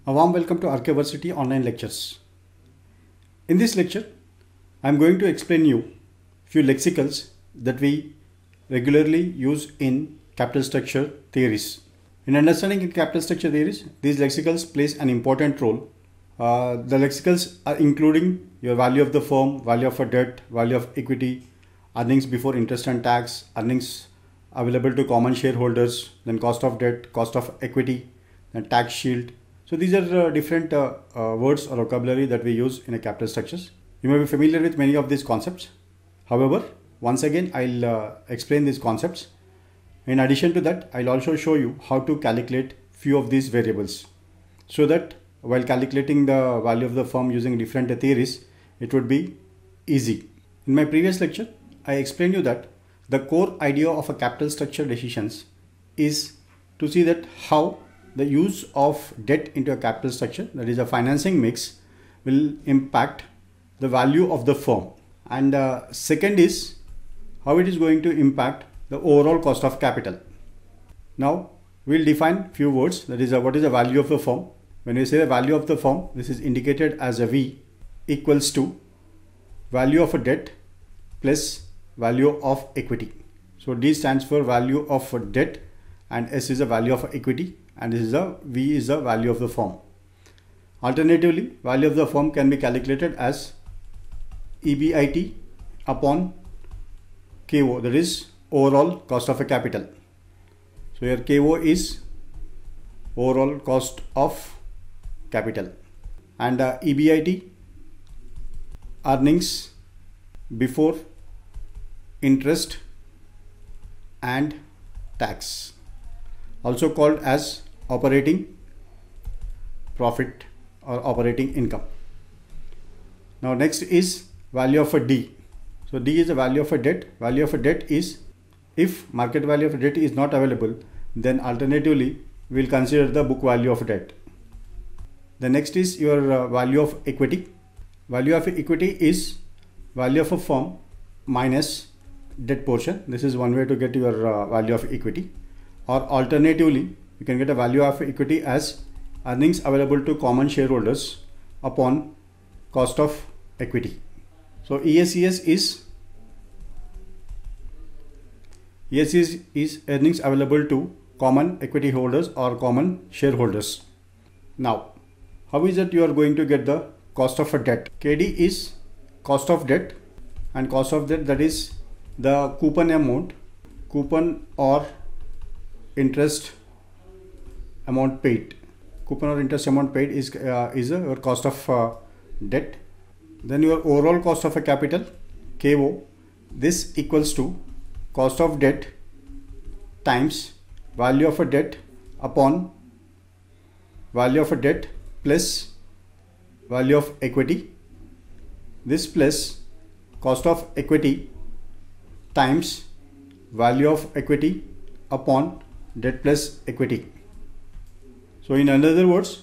A warm welcome to Archiversity online lectures. In this lecture, I am going to explain you few lexicals that we regularly use in capital structure theories. In understanding capital structure theories, these lexicals plays an important role. The lexicals are including your value of the firm, value of a debt, value of equity, earnings before interest and tax, earnings available to common shareholders, then cost of debt, cost of equity, then tax shield. So these are different words or vocabulary that we use in a capital structures. You may be familiar with many of these concepts. However, once again, I'll explain these concepts. In addition to that, I'll also show you how to calculate few of these variables so that while calculating the value of the firm using different theories, it would be easy. In my previous lecture, I explained you that the core idea of a capital structure decisions is to see that how the use of debt into a capital structure, that is a financing mix, will impact the value of the firm. And second is how it is going to impact the overall cost of capital. Now we'll define few words, that is what is the value of the firm. When we say the value of the firm, this is indicated as a V equals to value of a debt plus value of equity. So D stands for value of a debt and S is the value of equity, and this is a V is the value of the firm. Alternatively, value of the firm can be calculated as EBIT upon KO, that is overall cost of a capital. So here KO is overall cost of capital, and EBIT earnings before interest and tax, also called as operating profit or operating income. Now next is value of a D. So D is the value of a debt. Value of a debt is if market value of a debt is not available, then alternatively we will consider the book value of debt. The next is your value of equity. Value of equity is value of a firm minus debt portion. This is one way to get your value of equity. Or alternatively, you can get a value of equity as earnings available to common shareholders upon cost of equity. So ESES is earnings available to common equity holders or common shareholders. Now, how is it you are going to get the cost of a debt? KD is cost of debt, and cost of debt, that is the coupon amount, coupon or interest amount paid. Coupon or interest amount paid is your cost of debt. Then your overall cost of a capital, KO, this equals to cost of debt times value of a debt upon value of a debt plus value of equity, this plus cost of equity times value of equity upon debt plus equity. So in other words,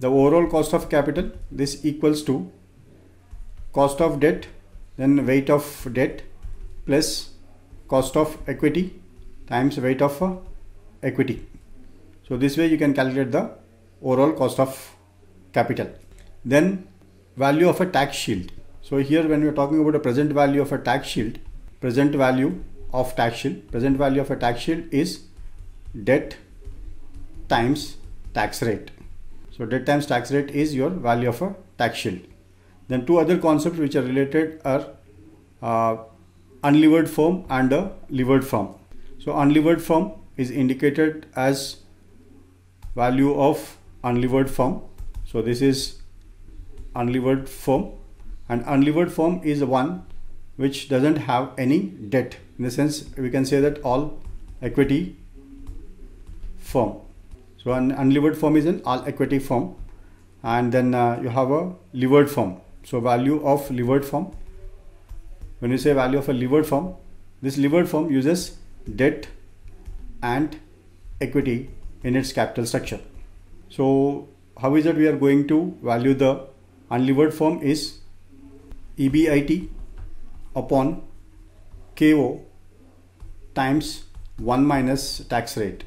the overall cost of capital, this equals to cost of debt, then weight of debt plus cost of equity times weight of equity. So this way you can calculate the overall cost of capital. Then value of a tax shield. So here when we are talking about a present value of a tax shield, present value of a tax shield is debt times tax rate. So debt times tax rate is your value of a tax shield. Then two other concepts which are related are unlevered firm and a levered firm. So unlevered firm is indicated as value of unlevered firm. So this is unlevered firm, and unlevered firm is one which doesn't have any debt. In the sense, we can say that all equity firm. So an unlevered firm is an all equity firm, and then you have a levered firm. So value of levered firm. When you say value of a levered firm, this levered firm uses debt and equity in its capital structure. So how is it we are going to value the unlevered firm is EBIT upon KO times 1 minus tax rate.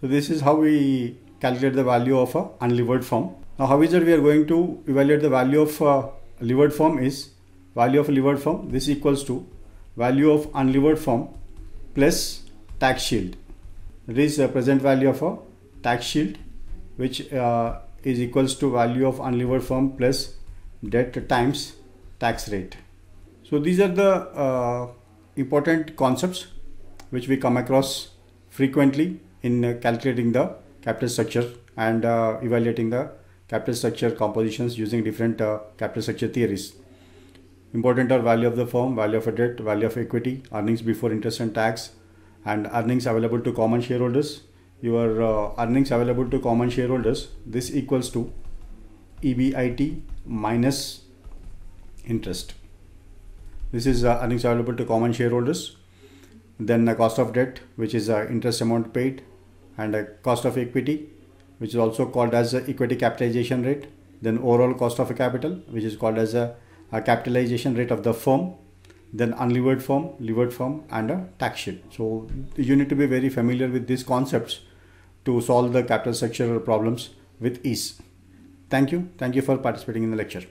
So this is how we calculate the value of a unlevered firm. Now how is it we are going to evaluate the value of a levered firm is value of a levered firm. This equals to value of unlevered firm plus tax shield. It is the present value of a tax shield, which is equals to value of unlevered firm plus debt times tax rate. So these are the important concepts which we come across frequently in calculating the capital structure and evaluating the capital structure compositions using different capital structure theories. Important are value of the firm, value of a debt, value of equity, earnings before interest and tax, and earnings available to common shareholders. Your earnings available to common shareholders, this equals to EBIT minus interest. This is earnings available to common shareholders. Then the cost of debt, which is interest amount paid, and a cost of equity, which is also called as the equity capitalization rate. Then overall cost of a capital, which is called as a capitalization rate of the firm. Then unlevered firm, levered firm, and a tax shield. So you need to be very familiar with these concepts to solve the capital structure problems with ease. Thank you. Thank you for participating in the lecture.